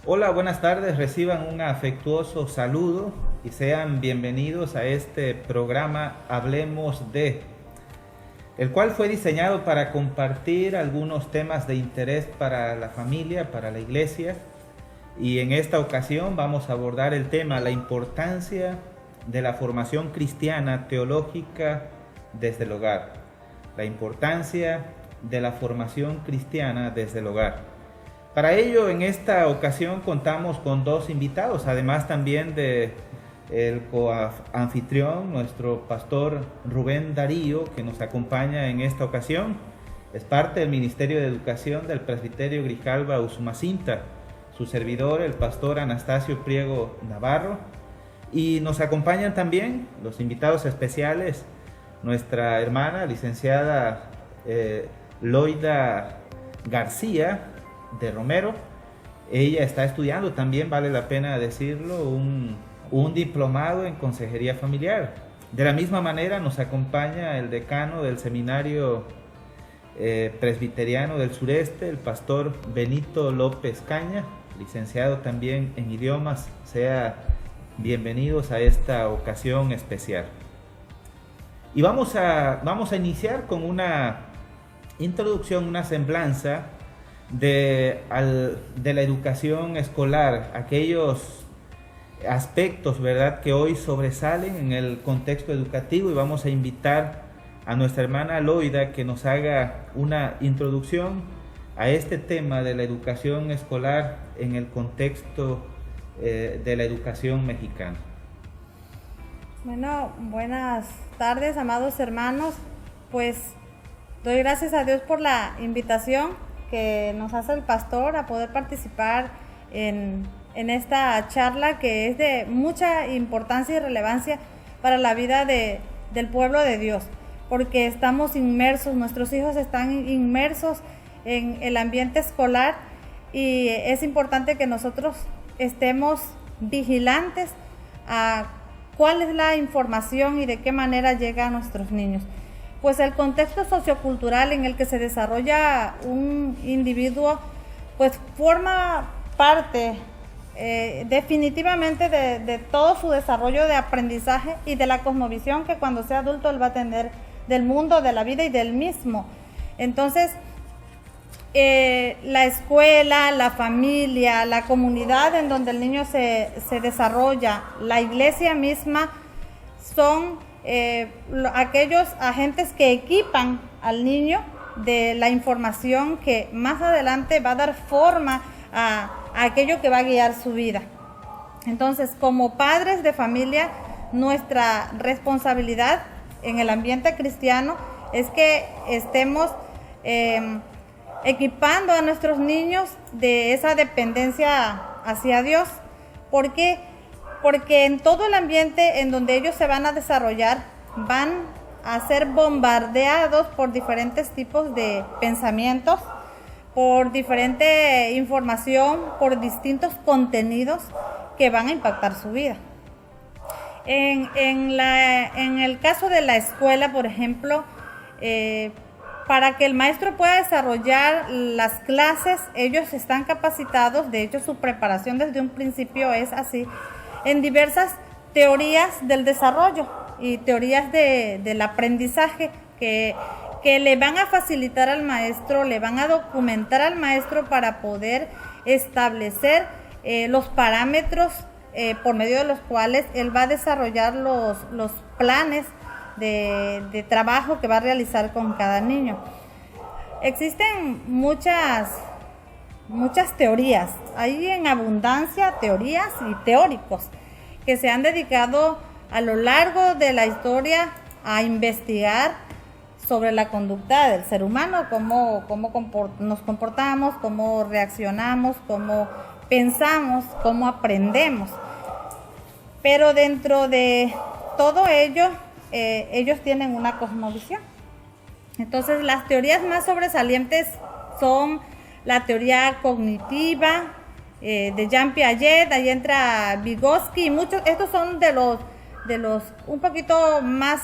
Hola, buenas tardes, reciban un afectuoso saludo y sean bienvenidos a este programa Hablemos de, el cual fue diseñado para compartir algunos temas de interés para la familia, para la iglesia, y en esta ocasión vamos a abordar el tema, la importancia de la formación cristiana teológica desde el hogar. La importancia de la formación cristiana desde el hogar. Para ello, en esta ocasión contamos con dos invitados, además también de el coanfitrión, nuestro pastor Rubén Darío, que nos acompaña en esta ocasión. Es parte del Ministerio de Educación del Presbiterio Grijalva Usumacinta, su servidor, el pastor Anastasio Priego Navarro. Y nos acompañan también los invitados especiales, nuestra hermana, licenciada Loida García de Romero. Ella está estudiando, también vale la pena decirlo, un diplomado en consejería familiar. De la misma manera nos acompaña el decano del seminario presbiteriano del sureste, el pastor Benito López Caña, licenciado también en idiomas. Sea bienvenidos a esta ocasión especial. Y vamos a iniciar con una introducción, una semblanza de la educación escolar, aquellos aspectos, ¿verdad?, que hoy sobresalen en el contexto educativo, y vamos a invitar a nuestra hermana Loida que nos haga una introducción a este tema de la educación escolar en el contexto de la educación mexicana. Bueno, buenas tardes, amados hermanos. Pues doy gracias a Dios por la invitación que nos hace el pastor a poder participar en esta charla, que es de mucha importancia y relevancia para la vida del pueblo de Dios, porque estamos inmersos, nuestros hijos están inmersos en el ambiente escolar, y es importante que nosotros estemos vigilantes a cuál es la información y de qué manera llega a nuestros niños. Pues el contexto sociocultural en el que se desarrolla un individuo, pues forma parte definitivamente de todo su desarrollo de aprendizaje y de la cosmovisión que cuando sea adulto él va a tener del mundo, de la vida y del mismo. Entonces, la escuela, la familia, la comunidad en donde el niño se desarrolla, la iglesia misma, son aquellos agentes que equipan al niño de la información que más adelante va a dar forma a aquello que va a guiar su vida. Entonces, como padres de familia, nuestra responsabilidad en el ambiente cristiano es que estemos equipando a nuestros niños de esa dependencia hacia Dios. ¿Por qué? Porque en todo el ambiente en donde ellos se van a desarrollar, van a ser bombardeados por diferentes tipos de pensamientos, por diferente información, por distintos contenidos que van a impactar su vida. En el caso de la escuela, por ejemplo, para que el maestro pueda desarrollar las clases, ellos están capacitados, de hecho su preparación desde un principio es así, en diversas teorías del desarrollo y teorías del aprendizaje que le van a facilitar al maestro, le van a documentar al maestro para poder establecer los parámetros por medio de los cuales él va a desarrollar los planes de trabajo que va a realizar con cada niño. Existen muchas teorías, hay en abundancia teorías y teóricos que se han dedicado a lo largo de la historia a investigar sobre la conducta del ser humano, cómo nos comportamos, cómo reaccionamos, cómo pensamos, cómo aprendemos. Pero dentro de todo ello, ellos tienen una cosmovisión. Entonces, las teorías más sobresalientes son la teoría cognitiva de Jean Piaget, ahí entra Vygotsky, y muchos, estos son de los un poquito más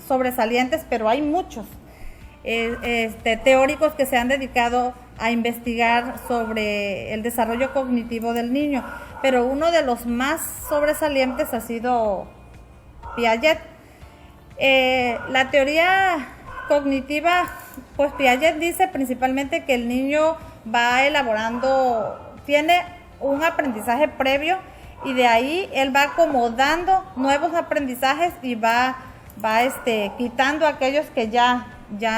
sobresalientes, pero hay muchos teóricos que se han dedicado a investigar sobre el desarrollo cognitivo del niño, pero uno de los más sobresalientes ha sido Piaget. La teoría cognitiva, pues Piaget dice principalmente que el niño va elaborando, tiene un aprendizaje previo y de ahí él va acomodando nuevos aprendizajes y va quitando aquellos que ya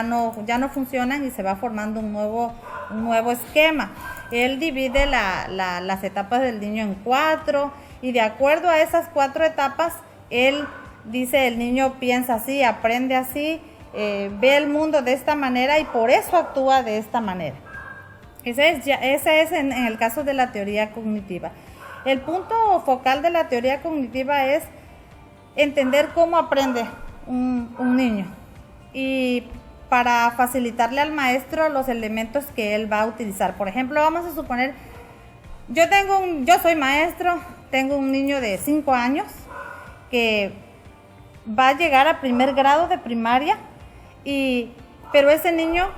no funcionan y se va formando un nuevo esquema. Él divide las etapas del niño en 4 y de acuerdo a esas 4 etapas, él dice el niño piensa así, aprende así, ve el mundo de esta manera y por eso actúa de esta manera. Ese es en el caso de la teoría cognitiva. El punto focal de la teoría cognitiva es entender cómo aprende un niño y para facilitarle al maestro los elementos que él va a utilizar. Por ejemplo, vamos a suponer, yo soy maestro, tengo un niño de 5 años que va a llegar a primer grado de primaria, pero ese niño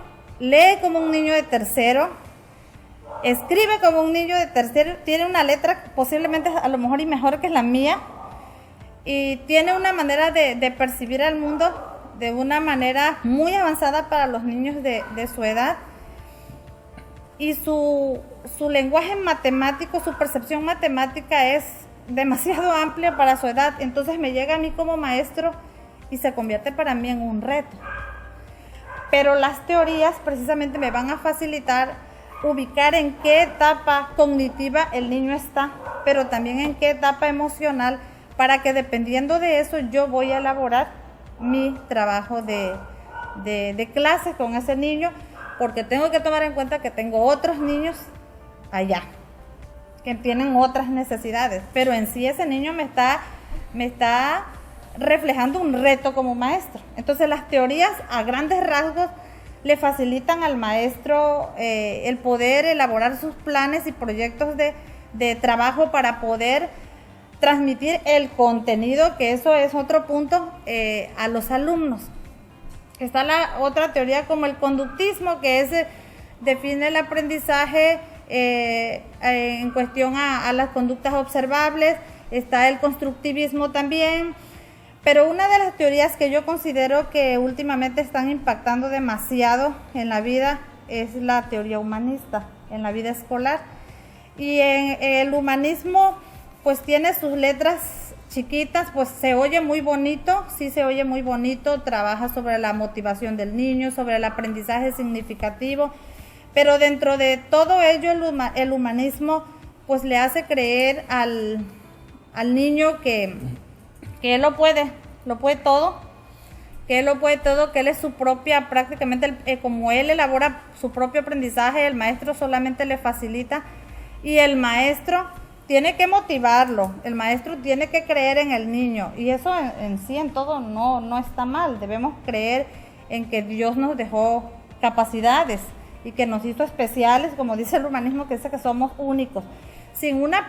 lee como un niño de tercero, escribe como un niño de tercero, tiene una letra posiblemente a lo mejor y mejor que la mía, y tiene una manera de percibir al mundo de una manera muy avanzada para los niños de su edad, y su lenguaje matemático, su percepción matemática es demasiado amplia para su edad. Entonces me llega a mí como maestro y se convierte para mí en un reto. Pero las teorías precisamente me van a facilitar ubicar en qué etapa cognitiva el niño está, pero también en qué etapa emocional, para que dependiendo de eso yo voy a elaborar mi trabajo de clase con ese niño, porque tengo que tomar en cuenta que tengo otros niños allá que tienen otras necesidades, pero en sí ese niño me está reflejando un reto como maestro. Entonces las teorías a grandes rasgos le facilitan al maestro el poder elaborar sus planes y proyectos de trabajo para poder transmitir el contenido, que eso es otro punto, a los alumnos. Está la otra teoría como el conductismo, que define el aprendizaje en cuestión a las conductas observables. Está el constructivismo también, pero una de las teorías que yo considero que últimamente están impactando demasiado en la vida es la teoría humanista, en la vida escolar. Y en el humanismo pues tiene sus letras chiquitas, pues se oye muy bonito, sí se oye muy bonito, trabaja sobre la motivación del niño, sobre el aprendizaje significativo, pero dentro de todo ello el humanismo pues le hace creer al niño que él lo puede todo, que él es su propia, prácticamente como él elabora su propio aprendizaje, el maestro solamente le facilita, y el maestro tiene que motivarlo, el maestro tiene que creer en el niño, y eso en sí, en todo, no está mal. Debemos creer en que Dios nos dejó capacidades y que nos hizo especiales, como dice el humanismo, que dice que somos únicos. Sin una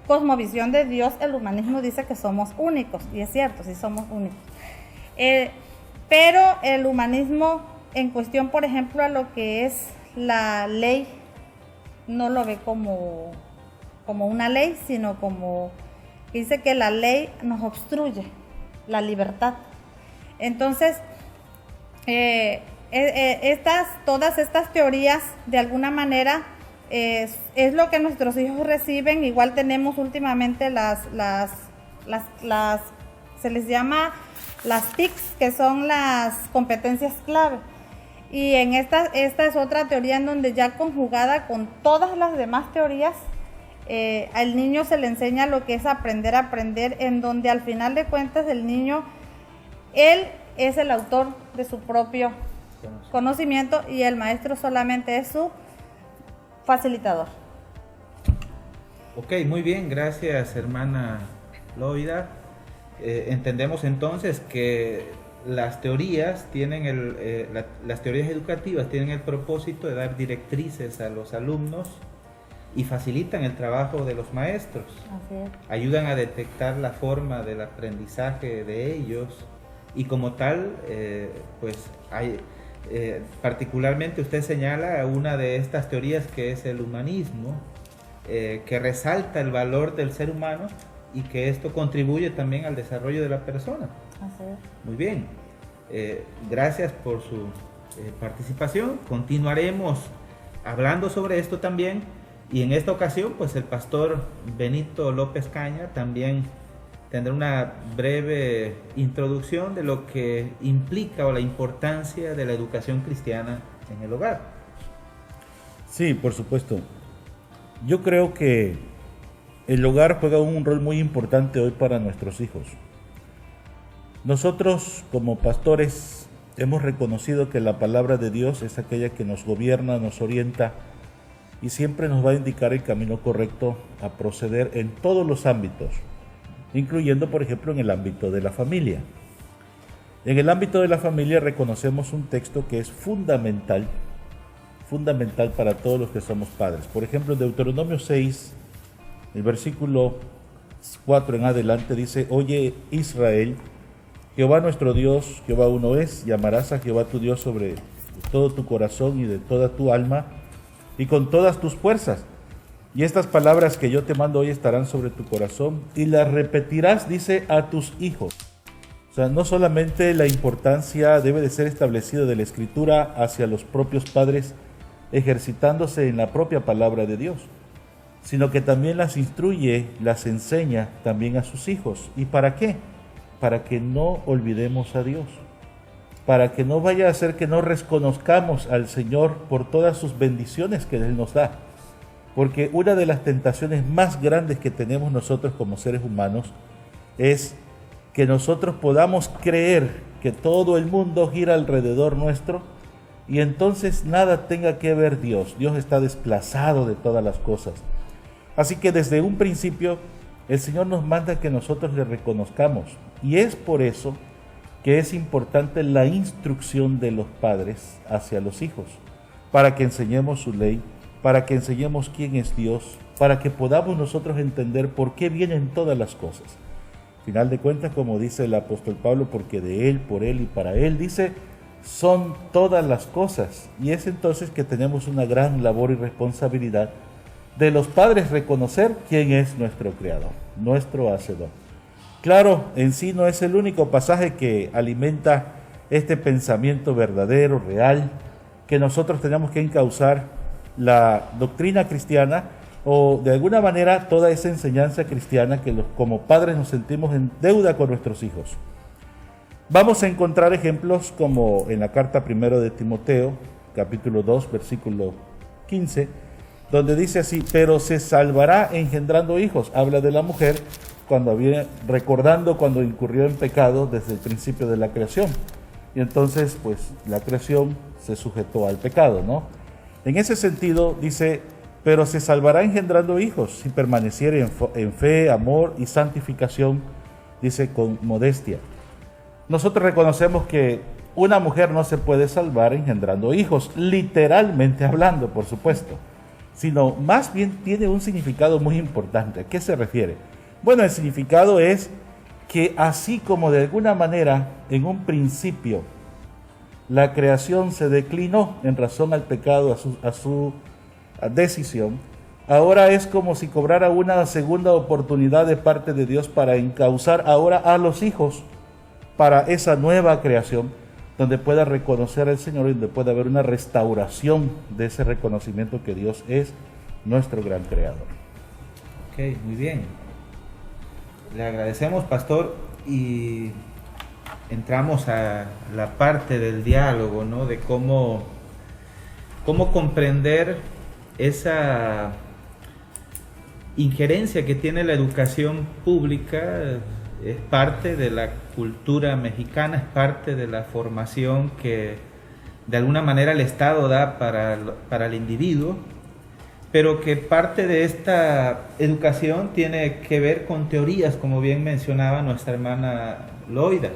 cosmovisión de Dios, el humanismo dice que somos únicos, y es cierto, sí somos únicos. Pero el humanismo, en cuestión, por ejemplo, a lo que es la ley, no lo ve como una ley, sino como dice que la ley nos obstruye la libertad. Entonces, todas estas teorías, de alguna manera, es lo que nuestros hijos reciben. Igual tenemos últimamente se les llama las TICs, que son las competencias clave. Y esta es otra teoría en donde ya conjugada con todas las demás teorías, al niño se le enseña lo que es aprender, en donde al final de cuentas el niño, él es el autor de su propio conocimiento y el maestro solamente es su facilitador. Ok, muy bien, gracias hermana Loida. Entendemos entonces que las teorías las teorías educativas tienen el propósito de dar directrices a los alumnos y facilitan el trabajo de los maestros. Así es. Ayudan a detectar la forma del aprendizaje de ellos y como tal, pues Particularmente usted señala una de estas teorías que es el humanismo, que resalta el valor del ser humano y que esto contribuye también al desarrollo de la persona. Así es. Muy bien, gracias por su participación. Continuaremos hablando sobre esto también, y en esta ocasión pues el pastor Benito López Caña también tendrá una breve introducción de lo que implica o la importancia de la educación cristiana en el hogar. Sí, por supuesto. Yo creo que el hogar juega un rol muy importante hoy para nuestros hijos. Nosotros como pastores hemos reconocido que la palabra de Dios es aquella que nos gobierna, nos orienta y siempre nos va a indicar el camino correcto a proceder en todos los ámbitos, incluyendo por ejemplo en el ámbito de la familia. En el ámbito de la familia reconocemos un texto que es fundamental para todos los que somos padres. Por ejemplo, en Deuteronomio 6, el versículo 4 en adelante dice: Oye Israel, Jehová nuestro Dios, Jehová uno es, y amarás a Jehová tu Dios sobre todo tu corazón y de toda tu alma y con todas tus fuerzas. Y estas palabras que yo te mando hoy estarán sobre tu corazón y las repetirás, dice, a tus hijos. O sea, no solamente la importancia debe de ser establecida de la Escritura hacia los propios padres, ejercitándose en la propia palabra de Dios, sino que también las instruye, las enseña también a sus hijos. ¿Y para qué? Para que no olvidemos a Dios, para que no vaya a ser que no reconozcamos al Señor por todas sus bendiciones que Él nos da. Porque una de las tentaciones más grandes que tenemos nosotros como seres humanos es que nosotros podamos creer que todo el mundo gira alrededor nuestro y entonces nada tenga que ver Dios. Dios está desplazado de todas las cosas. Así que desde un principio el Señor nos manda que nosotros le reconozcamos, y es por eso que es importante la instrucción de los padres hacia los hijos, para que enseñemos su ley, para que enseñemos quién es Dios, para que podamos nosotros entender por qué vienen todas las cosas. Al final de cuentas, como dice el apóstol Pablo, porque de Él, por Él y para Él, dice, son todas las cosas. Y es entonces que tenemos una gran labor y responsabilidad de los padres reconocer quién es nuestro Creador, nuestro Hacedor. Claro, en sí no es el único pasaje que alimenta este pensamiento verdadero, real, que nosotros tenemos que encauzar la doctrina cristiana o de alguna manera toda esa enseñanza cristiana que como padres nos sentimos en deuda con nuestros hijos. Vamos a encontrar ejemplos como en la carta primero de Timoteo, capítulo 2, versículo 15, donde dice así: pero se salvará engendrando hijos. Habla de la mujer recordando cuando incurrió en pecado desde el principio de la creación. Y entonces, pues, la creación se sujetó al pecado, ¿no? En ese sentido, dice, pero se salvará engendrando hijos si permaneciere en fe, amor y santificación, dice, con modestia. Nosotros reconocemos que una mujer no se puede salvar engendrando hijos, literalmente hablando, por supuesto, sino más bien tiene un significado muy importante. ¿A qué se refiere? Bueno, el significado es que así como de alguna manera en un principio la creación se declinó en razón al pecado, a su decisión, ahora es como si cobrara una segunda oportunidad de parte de Dios para encauzar ahora a los hijos para esa nueva creación, donde pueda reconocer al Señor y donde pueda haber una restauración de ese reconocimiento que Dios es nuestro gran creador. Ok, muy bien. Le agradecemos, pastor, y entramos a la parte del diálogo, ¿no? De cómo comprender esa injerencia que tiene la educación pública. Es parte de la cultura mexicana, es parte de la formación que de alguna manera el Estado da para el individuo, pero que parte de esta educación tiene que ver con teorías, como bien mencionaba nuestra hermana Loida.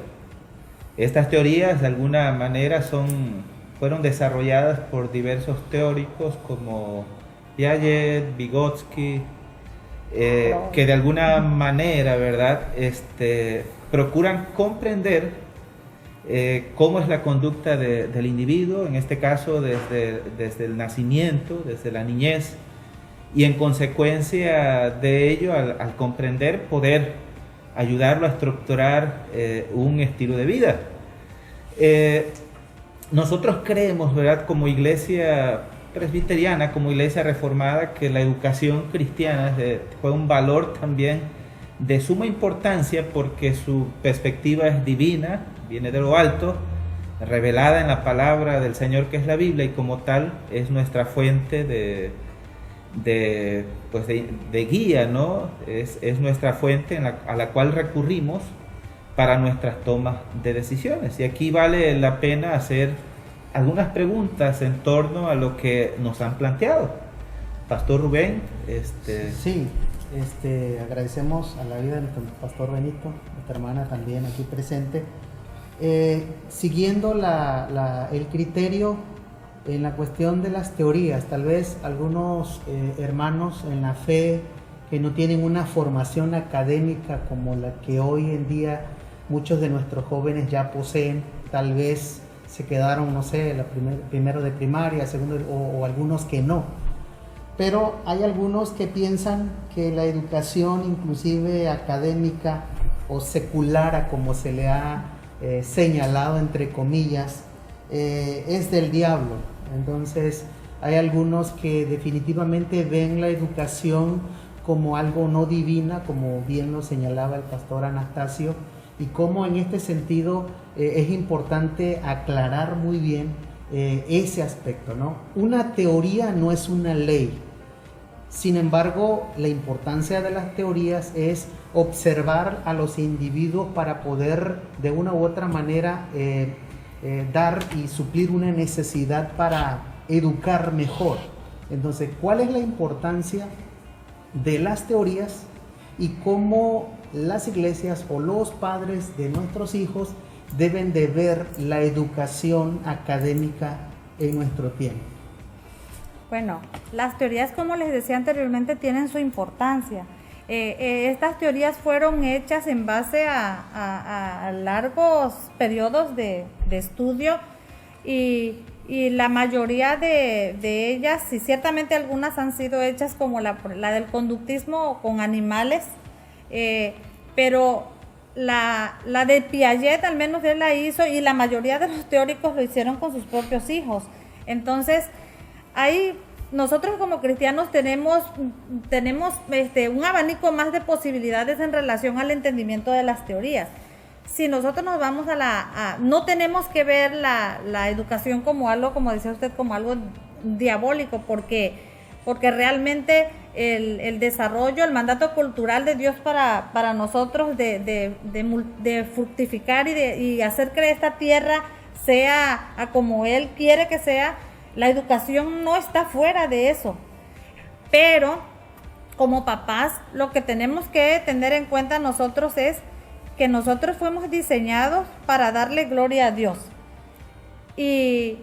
Estas teorías de alguna manera fueron desarrolladas por diversos teóricos como Piaget, Vygotsky, que de alguna manera, ¿verdad?, procuran comprender cómo es la conducta del individuo, en este caso desde el nacimiento, desde la niñez, y en consecuencia de ello, al comprender, poder ayudarlo a estructurar un estilo de vida. Nosotros creemos, ¿verdad?, como iglesia presbiteriana, como iglesia reformada, que la educación cristiana fue un valor también de suma importancia porque su perspectiva es divina, viene de lo alto, revelada en la palabra del Señor que es la Biblia, y como tal es nuestra fuente de guía, ¿no? Es nuestra fuente a la cual recurrimos para nuestras tomas de decisiones. Y aquí vale la pena hacer algunas preguntas en torno a lo que nos han planteado. Pastor Rubén. Sí, agradecemos a la vida de nuestro pastor Benito, nuestra hermana también aquí presente. Siguiendo el criterio en la cuestión de las teorías, tal vez algunos hermanos en la fe que no tienen una formación académica como la que hoy en día muchos de nuestros jóvenes ya poseen, tal vez se quedaron, no sé, primero de primaria, segundo, o algunos que no. Pero hay algunos que piensan que la educación, inclusive académica o secular, como se le ha señalado entre comillas, es del diablo. Entonces hay algunos que definitivamente ven la educación como algo no divina, como bien lo señalaba el pastor Anastasio, y cómo en este sentido es importante aclarar muy bien ese aspecto, ¿no? Una teoría no es una ley. Sin embargo, la importancia de las teorías es observar a los individuos para poder de una u otra manera dar y suplir una necesidad para educar mejor. Entonces, ¿cuál es la importancia de las teorías y cómo las iglesias o los padres de nuestros hijos deben de ver la educación académica en nuestro tiempo? Bueno, las teorías, como les decía anteriormente, tienen su importancia. Estas teorías fueron hechas en base a largos periodos de estudio y la mayoría de ellas, y ciertamente algunas han sido hechas como la del conductismo con animales, pero la de Piaget, al menos él la hizo, y la mayoría de los teóricos lo hicieron con sus propios hijos. Entonces, ahí nosotros como cristianos tenemos un abanico más de posibilidades en relación al entendimiento de las teorías. Si nosotros nos vamos no tenemos que ver la educación como algo, como decía usted, como algo diabólico, porque realmente el desarrollo, el mandato cultural de Dios para nosotros de fructificar y hacer que esta tierra sea como Él quiere que sea, la educación no está fuera de eso. Pero como papás, lo que tenemos que tener en cuenta nosotros es que nosotros fuimos diseñados para darle gloria a Dios. Y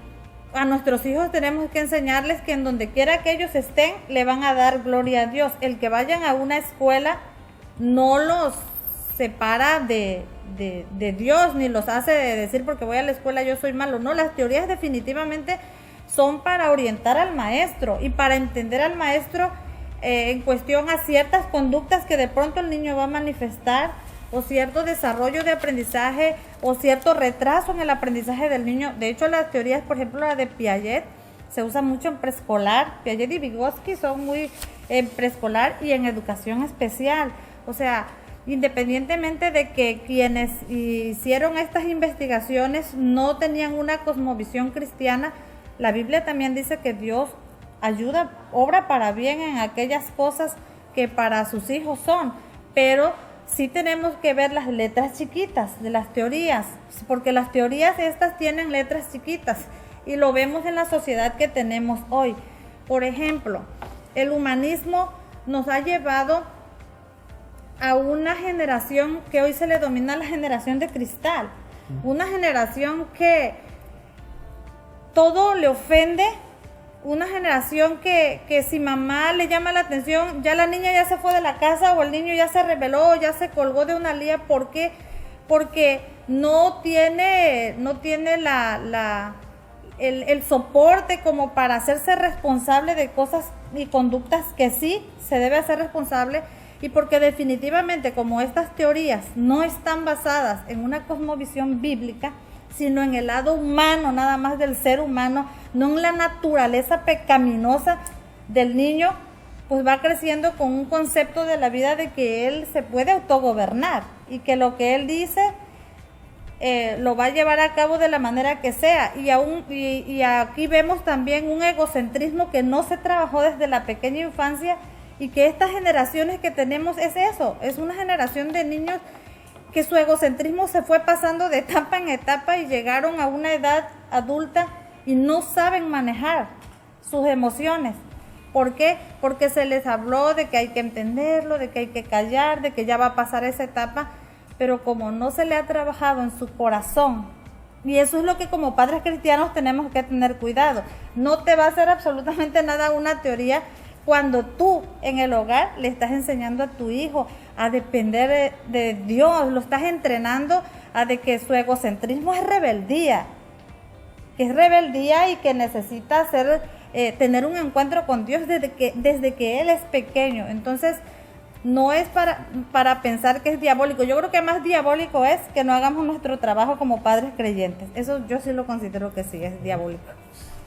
a nuestros hijos tenemos que enseñarles que en donde quiera que ellos estén, le van a dar gloria a Dios. El que vayan a una escuela no los separa de Dios, ni los hace decir porque voy a la escuela yo soy malo. No, las teorías definitivamente son para orientar al maestro y para entender al maestro en cuestión a ciertas conductas que de pronto el niño va a manifestar, o cierto desarrollo de aprendizaje o cierto retraso en el aprendizaje del niño. De hecho, las teorías, por ejemplo, la de Piaget, se usa mucho en preescolar. Piaget y Vygotsky son muy en preescolar y en educación especial. O sea, independientemente de que quienes hicieron estas investigaciones no tenían una cosmovisión cristiana, la Biblia también dice que Dios obra para bien en aquellas cosas que para sus hijos son, pero sí tenemos que ver las letras chiquitas de las teorías, porque las teorías estas tienen letras chiquitas y lo vemos en la sociedad que tenemos hoy. Por ejemplo, el humanismo nos ha llevado a una generación que hoy se le denomina la generación de cristal, una generación que todo le ofende, una generación que si mamá le llama la atención, ya la niña ya se fue de la casa o el niño ya se rebeló o ya se colgó de una lía. ¿Por qué? Porque no tiene el soporte como para hacerse responsable de cosas y conductas que sí se debe hacer responsable, y porque definitivamente como estas teorías no están basadas en una cosmovisión bíblica, sino en el lado humano, nada más del ser humano, no en la naturaleza pecaminosa del niño, pues va creciendo con un concepto de la vida de que él se puede autogobernar y que lo que él dice lo va a llevar a cabo de la manera que sea. Y aquí vemos también un egocentrismo que no se trabajó desde la pequeña infancia, y que estas generaciones que tenemos es eso, es una generación de niños que su egocentrismo se fue pasando de etapa en etapa y llegaron a una edad adulta y no saben manejar sus emociones. ¿Por qué? Porque se les habló de que hay que entenderlo, de que hay que callar, de que ya va a pasar esa etapa, pero como no se le ha trabajado en su corazón, y eso es lo que como padres cristianos tenemos que tener cuidado. No te va a hacer absolutamente nada una teoría cuando tú en el hogar le estás enseñando a tu hijo a depender de Dios, lo estás entrenando a de que su egocentrismo es rebeldía, y que necesita tener un encuentro con Dios desde que él es pequeño. Entonces no es para pensar que es diabólico. Yo creo que más diabólico es que no hagamos nuestro trabajo como padres creyentes. Eso yo sí lo considero que sí es diabólico.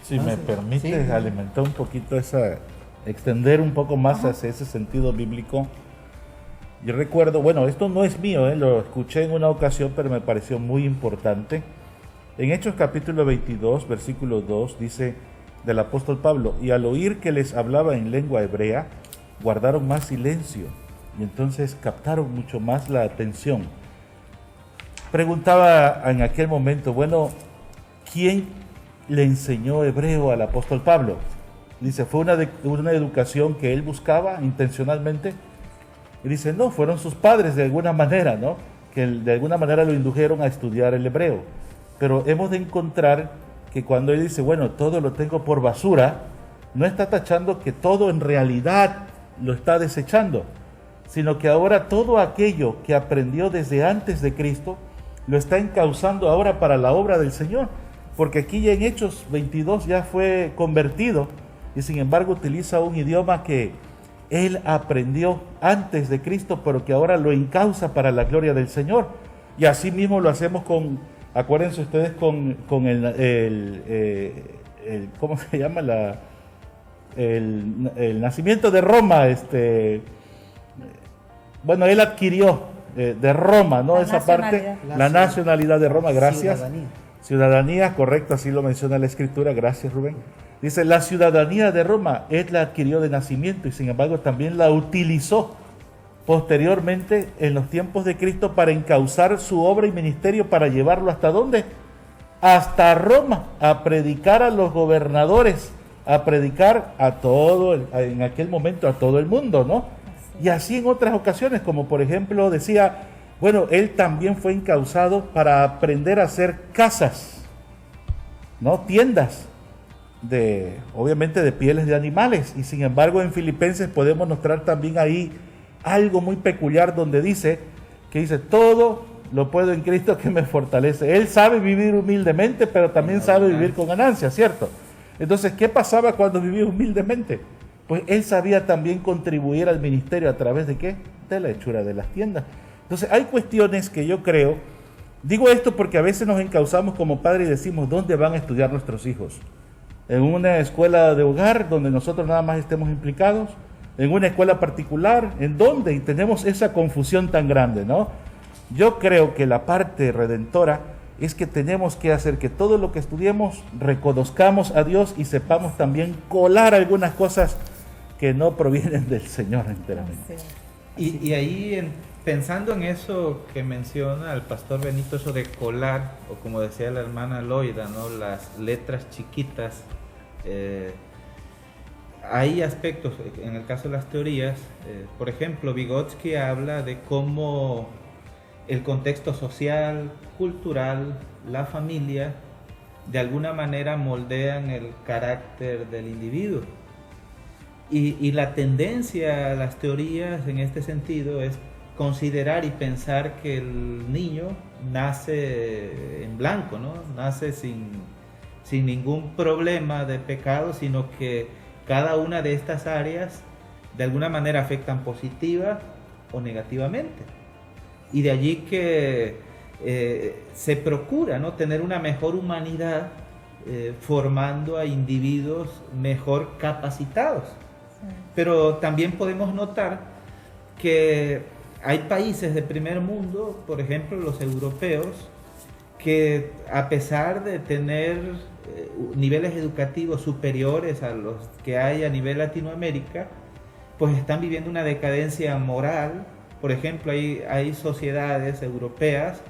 Si me permite alimentar un poquito extender un poco más hacia ese sentido bíblico. Yo recuerdo, bueno, esto no es mío, lo escuché en una ocasión, pero me pareció muy importante. En Hechos capítulo 22, versículo 2, dice del apóstol Pablo: y al oír que les hablaba en lengua hebrea, guardaron más silencio, y entonces captaron mucho más la atención. Preguntaba en aquel momento, bueno, ¿quién le enseñó hebreo al apóstol Pablo? Dice, ¿fue una educación que él buscaba intencionalmente? Y dice, no, fueron sus padres de alguna manera, ¿no? Que de alguna manera lo indujeron a estudiar el hebreo. Pero hemos de encontrar que cuando él dice, bueno, todo lo tengo por basura, no está tachando que todo en realidad lo está desechando, sino que ahora todo aquello que aprendió desde antes de Cristo, lo está encauzando ahora para la obra del Señor. Porque aquí ya en Hechos 22 ya fue convertido, y sin embargo utiliza un idioma que él aprendió antes de Cristo, pero que ahora lo encausa para la gloria del Señor. Y así mismo lo hacemos acuérdense ustedes, con ¿cómo se llama? El nacimiento de Roma. Bueno, él adquirió de Roma, ¿no? Esa parte, la nacionalidad de Roma, gracias. Ciudadanía, correcto, así lo menciona la Escritura, gracias Rubén. Dice, la ciudadanía de Roma, él la adquirió de nacimiento y sin embargo también la utilizó posteriormente en los tiempos de Cristo para encauzar su obra y ministerio, para llevarlo ¿hasta dónde? Hasta Roma, a predicar a los gobernadores, a predicar en aquel momento a todo el mundo, ¿no? Y así en otras ocasiones, como por ejemplo decía, bueno, él también fue encauzado para aprender a hacer casas, ¿no? Tiendas, obviamente de pieles de animales. Y sin embargo en Filipenses podemos mostrar también ahí algo muy peculiar donde dice, todo lo puedo en Cristo que me fortalece. Él sabe vivir humildemente, pero también sabe vivir con ganancia, ¿cierto? Entonces, ¿qué pasaba cuando vivía humildemente? Pues él sabía también contribuir al ministerio a través de ¿qué? De la hechura de las tiendas. Entonces hay cuestiones que yo creo, digo esto porque a veces nos encauzamos como padres y decimos, ¿dónde van a estudiar nuestros hijos? ¿En una escuela de hogar donde nosotros nada más estemos implicados? ¿En una escuela particular? ¿En dónde? Y tenemos esa confusión tan grande, ¿no? Yo creo que la parte redentora es que tenemos que hacer que todo lo que estudiemos reconozcamos a Dios y sepamos también colar algunas cosas que no provienen del Señor enteramente. Y ahí, pensando en eso que menciona el pastor Benito, eso de colar, o como decía la hermana Loida, ¿no? Las letras chiquitas, hay aspectos, en el caso de las teorías, por ejemplo, Vygotsky habla de cómo el contexto social, cultural, la familia, de alguna manera moldean el carácter del individuo. Y la tendencia a las teorías en este sentido es considerar y pensar que el niño nace en blanco, ¿no? Nace sin ningún problema de pecado, sino que cada una de estas áreas de alguna manera afectan positiva o negativamente. Y de allí que se procura, ¿no?, tener una mejor humanidad, formando a individuos mejor capacitados. Sí. Pero también podemos notar que hay países de primer mundo, por ejemplo los europeos, que a pesar de tener niveles educativos superiores a los que hay a nivel Latinoamérica, pues están viviendo una decadencia moral. Por ejemplo, hay sociedades europeas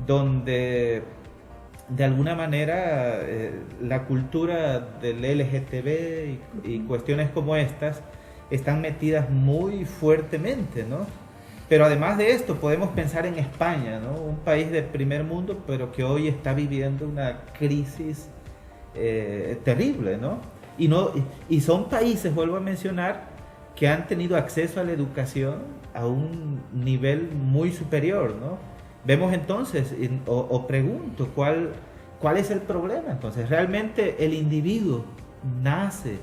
donde de alguna manera la cultura del LGTB y cuestiones como estas están metidas muy fuertemente, ¿no? Pero además de esto podemos pensar en España, ¿no?, un país de primer mundo, pero que hoy está viviendo una crisis terrible, ¿no? Y son países, vuelvo a mencionar, que han tenido acceso a la educación a un nivel muy superior, ¿no? Vemos entonces, o pregunto, ¿cuál es el problema? Entonces, ¿realmente el individuo nace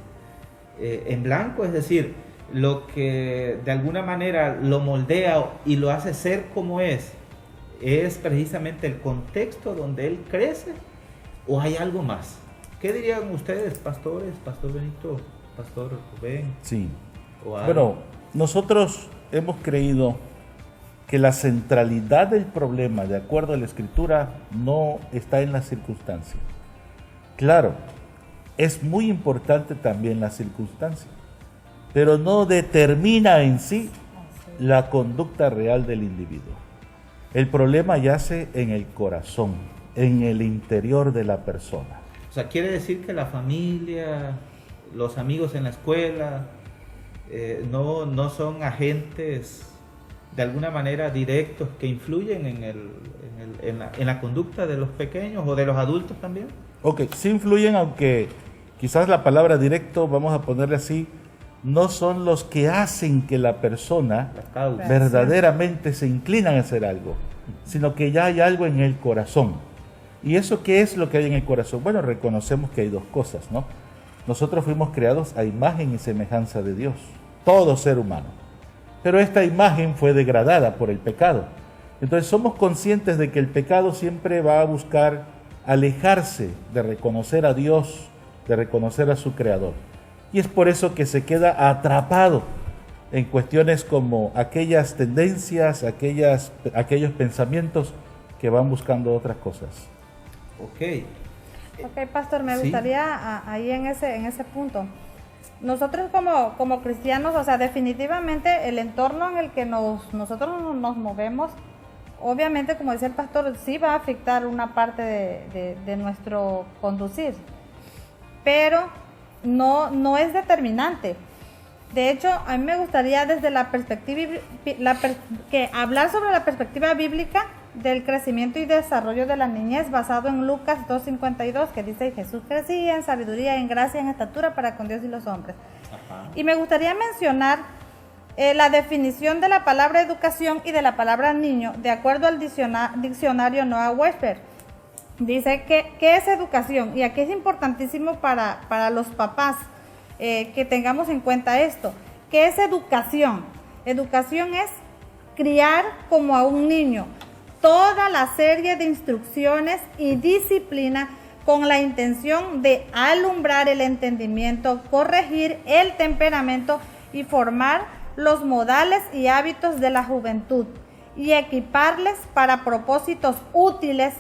en blanco? Es decir, lo que de alguna manera lo moldea y lo hace ser como es precisamente el contexto donde él crece, ¿o hay algo más? ¿Qué dirían ustedes, pastores, Pastor Benito, Pastor Rubén? Sí. Bueno, nosotros hemos creído que la centralidad del problema, de acuerdo a la Escritura, no está en la circunstancia. Claro, es muy importante también la circunstancia, pero no determina en sí la conducta real del individuo. El problema yace en el corazón, en el interior de la persona. O sea, quiere decir que la familia, los amigos en la escuela, no son agentes de alguna manera directos que influyen en la conducta de los pequeños o de los adultos también. Ok, sí influyen, aunque quizás la palabra directo, vamos a ponerle así, no son los que hacen que la persona verdaderamente se inclina a hacer algo, sino que ya hay algo en el corazón. ¿Y eso qué es lo que hay en el corazón? Bueno, reconocemos que hay dos cosas, ¿no? Nosotros fuimos creados a imagen y semejanza de Dios, todo ser humano. Pero esta imagen fue degradada por el pecado. Entonces somos conscientes de que el pecado siempre va a buscar alejarse de reconocer a Dios, de reconocer a su Creador. Y es por eso que se queda atrapado en cuestiones como aquellas tendencias, aquellos pensamientos que van buscando otras cosas. Ok, Pastor, me gustaría ahí en ese punto. Nosotros como cristianos, o sea, definitivamente el entorno en el que nosotros nos movemos, obviamente, como decía el pastor, sí va a afectar una parte de nuestro conducir, pero no es determinante. De hecho, a mí me gustaría desde la perspectiva, hablar sobre la perspectiva bíblica del crecimiento y desarrollo de la niñez basado en Lucas 2:52, que dice: Jesús crecía en sabiduría, en gracia, en estatura para con Dios y los hombres. Ajá. Y me gustaría mencionar la definición de la palabra educación y de la palabra niño, de acuerdo al diccionario Noah Webster. Dice que ¿qué es educación? Y aquí es importantísimo para los papás que tengamos en cuenta esto. ¿Qué es educación? Educación es criar como a un niño, toda la serie de instrucciones y disciplina con la intención de alumbrar el entendimiento, corregir el temperamento y formar los modales y hábitos de la juventud y equiparles para propósitos útiles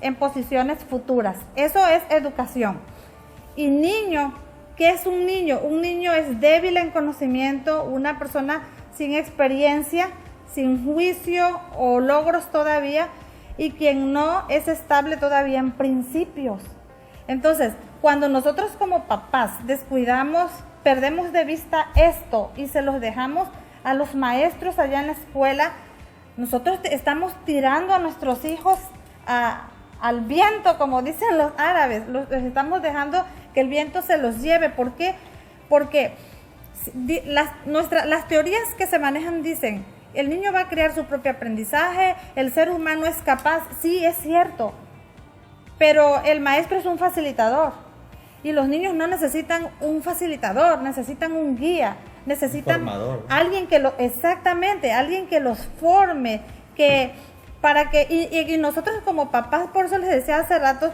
en posiciones futuras. Eso es educación. Y niño, ¿qué es un niño? Un niño es débil en conocimiento, una persona sin experiencia, sin juicio o logros todavía, y quien no es estable todavía en principios. Entonces, cuando nosotros como papás descuidamos, perdemos de vista esto y se los dejamos a los maestros allá en la escuela, nosotros estamos tirando a nuestros hijos al viento, como dicen los árabes. Los estamos dejando que el viento se los lleve. ¿Por qué? Porque las teorías que se manejan dicen El niño va a crear su propio aprendizaje, el ser humano es capaz, sí, es cierto, pero el maestro es un facilitador y los niños no necesitan un facilitador, necesitan un guía, necesitan alguien que alguien que los forme, y nosotros como papás, por eso les decía hace rato,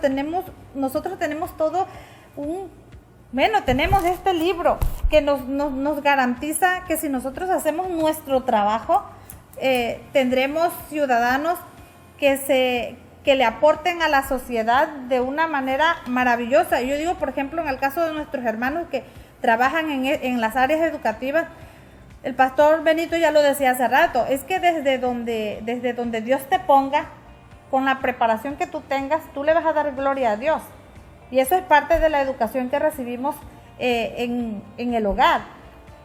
nosotros tenemos todo tenemos este libro que nos garantiza que si nosotros hacemos nuestro trabajo, tendremos ciudadanos que le aporten a la sociedad de una manera maravillosa. Yo digo, por ejemplo, en el caso de nuestros hermanos que trabajan en las áreas educativas, el pastor Benito ya lo decía hace rato, es que desde donde Dios te ponga, con la preparación que tú tengas, tú le vas a dar gloria a Dios. Y eso es parte de la educación que recibimos en el hogar.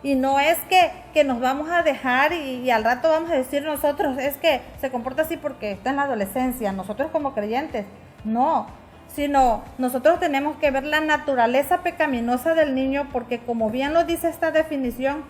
Y no es que nos vamos a dejar y al rato vamos a decir nosotros, es que se comporta así porque está en la adolescencia, nosotros como creyentes. No, sino nosotros tenemos que ver la naturaleza pecaminosa del niño, porque como bien lo dice esta definición,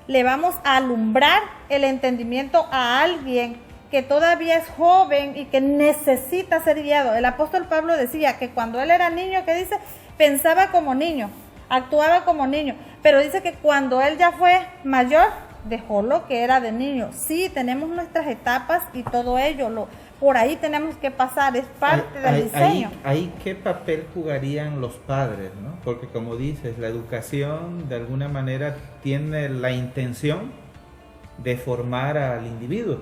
le vamos a alumbrar el entendimiento a alguien que todavía es joven y que necesita ser guiado. El apóstol Pablo decía que cuando él era niño, ¿qué dice? Pensaba como niño, actuaba como niño, pero dice que cuando él ya fue mayor, dejó lo que era de niño. Sí, tenemos nuestras etapas y todo ello, por ahí tenemos que pasar, es parte del diseño. Ahí ¿qué papel jugarían los padres, ¿no? Porque como dices, la educación de alguna manera tiene la intención de formar al individuo.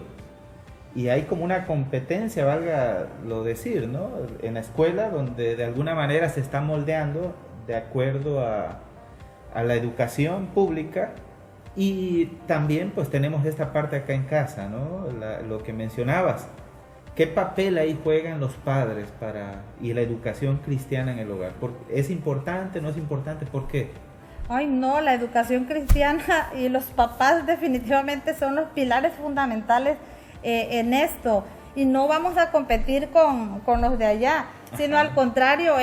Y hay como una competencia, valga lo decir, ¿no? En la escuela, donde de alguna manera se está moldeando de acuerdo a la educación pública. Y también pues tenemos esta parte acá en casa, ¿no? Lo que mencionabas. ¿Qué papel ahí juegan los padres y la educación cristiana en el hogar? ¿Es importante, no es importante? ¿Por qué? Ay, no, la educación cristiana y los papás definitivamente son los pilares fundamentales en esto. Y no vamos a competir con los de allá, sino al contrario,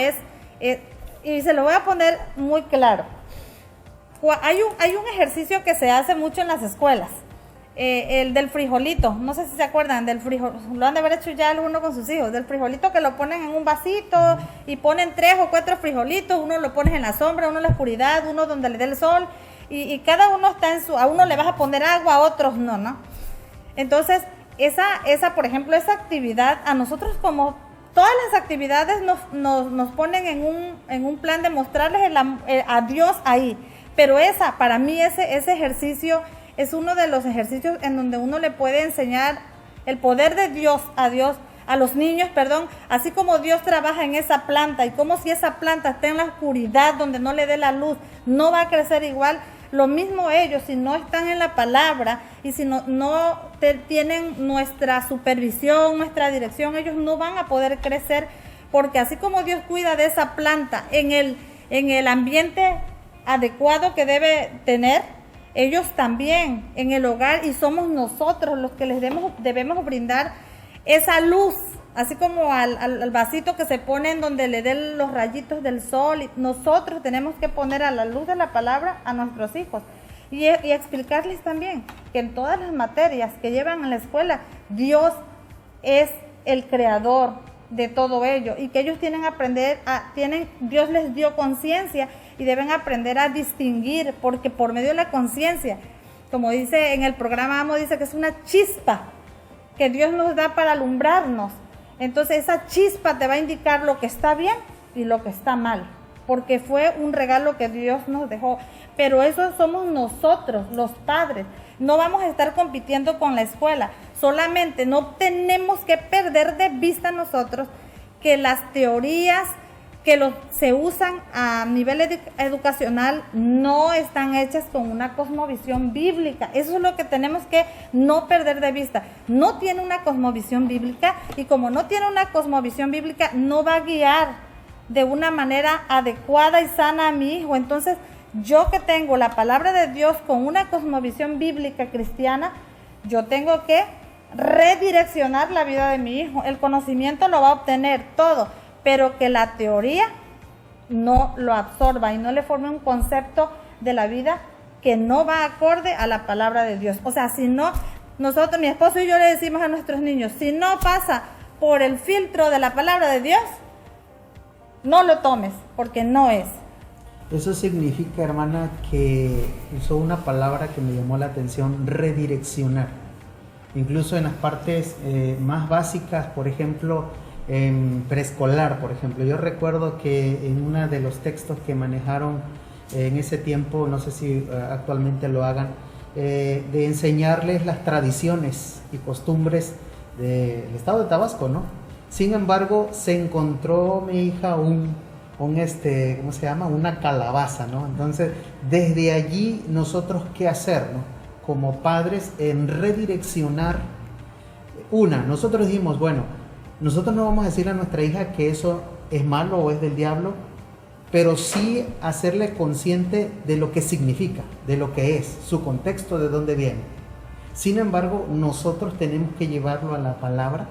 y se lo voy a poner muy claro. Hay un ejercicio que se hace mucho en las escuelas. El del frijolito, no sé si se acuerdan del frijol, lo han de haber hecho ya alguno con sus hijos, del frijolito que lo ponen en un vasito y ponen 3 o 4 frijolitos, uno lo pones en la sombra, uno en la oscuridad, uno donde le dé el sol, y cada uno está a uno le vas a poner agua, a otros no. Entonces, esa por ejemplo, esa actividad, a nosotros como todas las actividades nos ponen en un plan de mostrarles a Dios ahí, pero para mí ese ejercicio es uno de los ejercicios en donde uno le puede enseñar el poder de Dios a los niños, así como Dios trabaja en esa planta y como si esa planta está en la oscuridad donde no le dé la luz, no va a crecer igual. Lo mismo ellos, si no están en la palabra y si no tienen nuestra supervisión, nuestra dirección, ellos no van a poder crecer, porque así como Dios cuida de esa planta en el ambiente adecuado que debe tener, ellos también en el hogar, y somos nosotros los que les debemos brindar esa luz, así como al vasito que se pone en donde le den los rayitos del sol. Y nosotros tenemos que poner a la luz de la palabra a nuestros hijos y explicarles también que en todas las materias que llevan a la escuela, Dios es el creador de todo ello y que ellos Dios les dio conciencia y deben aprender a distinguir, porque por medio de la conciencia, como dice en el programa Amo, dice que es una chispa que Dios nos da para alumbrarnos. Entonces esa chispa te va a indicar lo que está bien y lo que está mal, porque fue un regalo que Dios nos dejó. Pero eso somos nosotros, los padres. No vamos a estar compitiendo con la escuela. Solamente no tenemos que perder de vista nosotros que las teorías que se usan a nivel educacional no están hechas con una cosmovisión bíblica. Eso es lo que tenemos que no perder de vista. No tiene una cosmovisión bíblica, y como no tiene una cosmovisión bíblica, no va a guiar de una manera adecuada y sana a mi hijo. Entonces, yo que tengo la palabra de Dios con una cosmovisión bíblica cristiana, yo tengo que redireccionar la vida de mi hijo. El conocimiento lo va a obtener todo, pero que la teoría no lo absorba y no le forme un concepto de la vida que no va acorde a la palabra de Dios. O sea, si no, nosotros, mi esposo y yo le decimos a nuestros niños, si no pasa por el filtro de la palabra de Dios, no lo tomes, porque no es. Eso significa, hermana, que usó una palabra que me llamó la atención, redireccionar. Incluso en las partes más básicas, por ejemplo, en preescolar, por ejemplo. Yo recuerdo que en uno de los textos que manejaron en ese tiempo, no sé si actualmente lo hagan, de enseñarles las tradiciones y costumbres del estado de Tabasco, ¿no? Sin embargo, se encontró mi hija ¿cómo se llama? Una calabaza, ¿no? Entonces, desde allí nosotros qué hacer, ¿no? Como padres en redireccionar. Nosotros dijimos, bueno, nosotros no vamos a decirle a nuestra hija que eso es malo o es del diablo, pero sí hacerle consciente de lo que significa, de lo que es, su contexto, de dónde viene. Sin embargo, nosotros tenemos que llevarlo a la palabra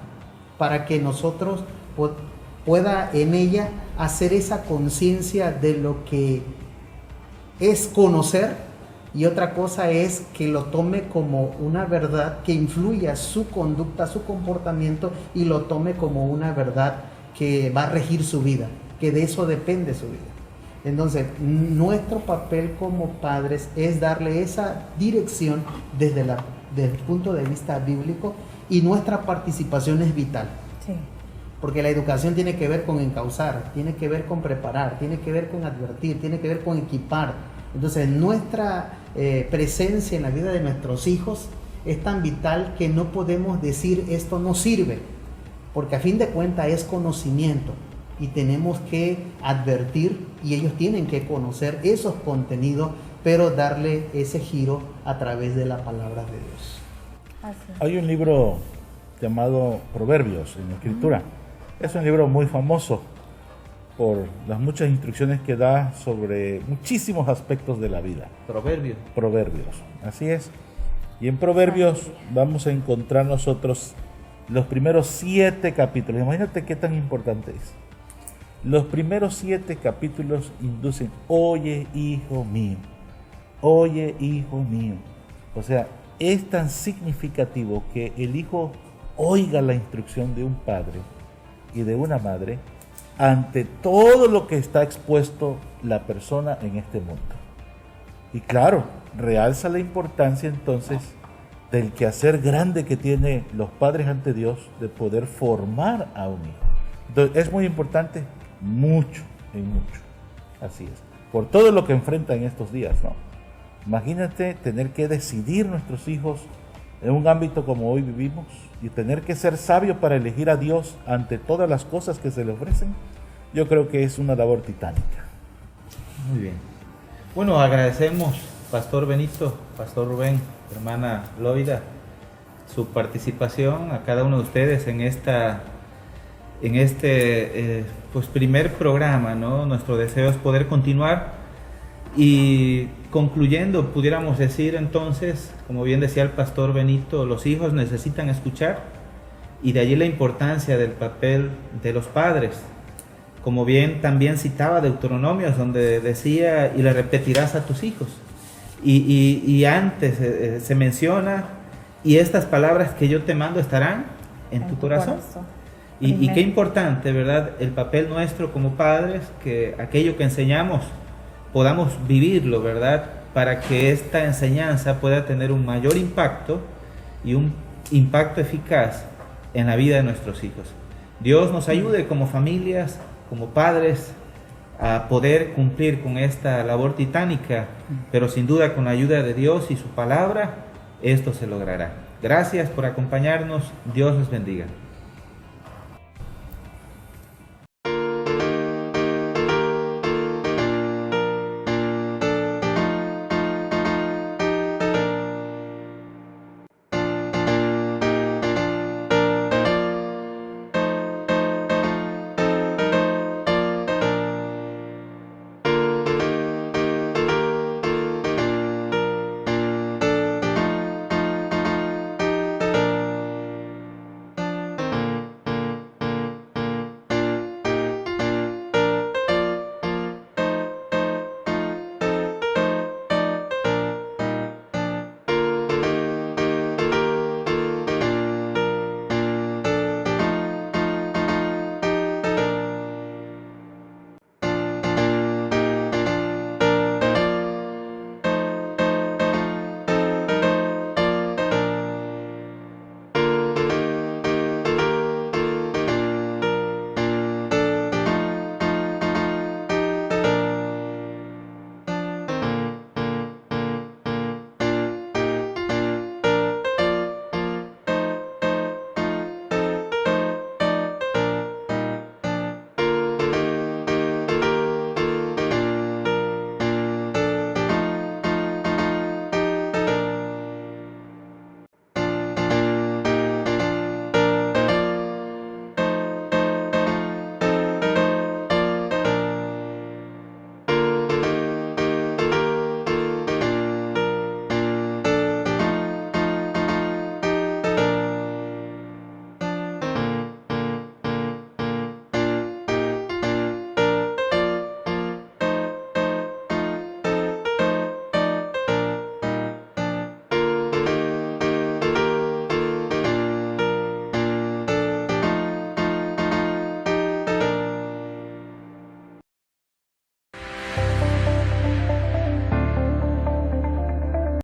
para que nosotros pueda en ella hacer esa conciencia de lo que es conocer, y otra cosa es que lo tome como una verdad que influya su conducta, su comportamiento, y lo tome como una verdad que va a regir su vida, que de eso depende su vida. Entonces, nuestro papel como padres es darle esa dirección desde el punto de vista bíblico, y nuestra participación es vital. Sí. Porque la educación tiene que ver con encauzar, tiene que ver con preparar, tiene que ver con advertir, tiene que ver con equipar. Entonces, nuestra presencia en la vida de nuestros hijos es tan vital que no podemos decir esto no sirve, porque a fin de cuentas es conocimiento y tenemos que advertir, y ellos tienen que conocer esos contenidos, pero darle ese giro a través de la palabra de Dios. Así. Hay un libro llamado Proverbios en la Escritura. Es un libro muy famoso por las muchas instrucciones que da sobre muchísimos aspectos de la vida. Proverbios, así es. Y en Proverbios vamos a encontrar nosotros los primeros 7 capítulos. Imagínate qué tan importante es. Los primeros 7 capítulos inducen, oye, hijo mío, oye, hijo mío. O sea, es tan significativo que el hijo oiga la instrucción de un padre y de una madre ante todo lo que está expuesto la persona en este mundo. Y claro, realza la importancia entonces del quehacer grande que tienen los padres ante Dios de poder formar a un hijo. Entonces es muy importante, mucho. Así es. Por todo lo que enfrentan en estos días, ¿no? Imagínate tener que decidir nuestros hijos en un ámbito como hoy vivimos, y tener que ser sabio para elegir a Dios ante todas las cosas que se le ofrecen. Yo creo que es una labor titánica. Muy bien. Bueno, agradecemos, Pastor Benito, Pastor Rubén, hermana Loida, su participación, a cada uno de ustedes en este primer programa, ¿no? Nuestro deseo es poder continuar, y concluyendo, pudiéramos decir entonces, como bien decía el Pastor Benito, los hijos necesitan escuchar, y de allí la importancia del papel de los padres. Como bien también citaba Deuteronomios, donde decía, y le repetirás a tus hijos. Y antes se menciona, y estas palabras que yo te mando estarán en tu corazón. Y qué importante, ¿verdad? El papel nuestro como padres, que aquello que enseñamos podamos vivirlo, ¿verdad? Para que esta enseñanza pueda tener un mayor impacto, y un impacto eficaz en la vida de nuestros hijos. Dios nos ayude como familias, como padres, a poder cumplir con esta labor titánica, pero sin duda con la ayuda de Dios y su palabra, esto se logrará. Gracias por acompañarnos. Dios les bendiga.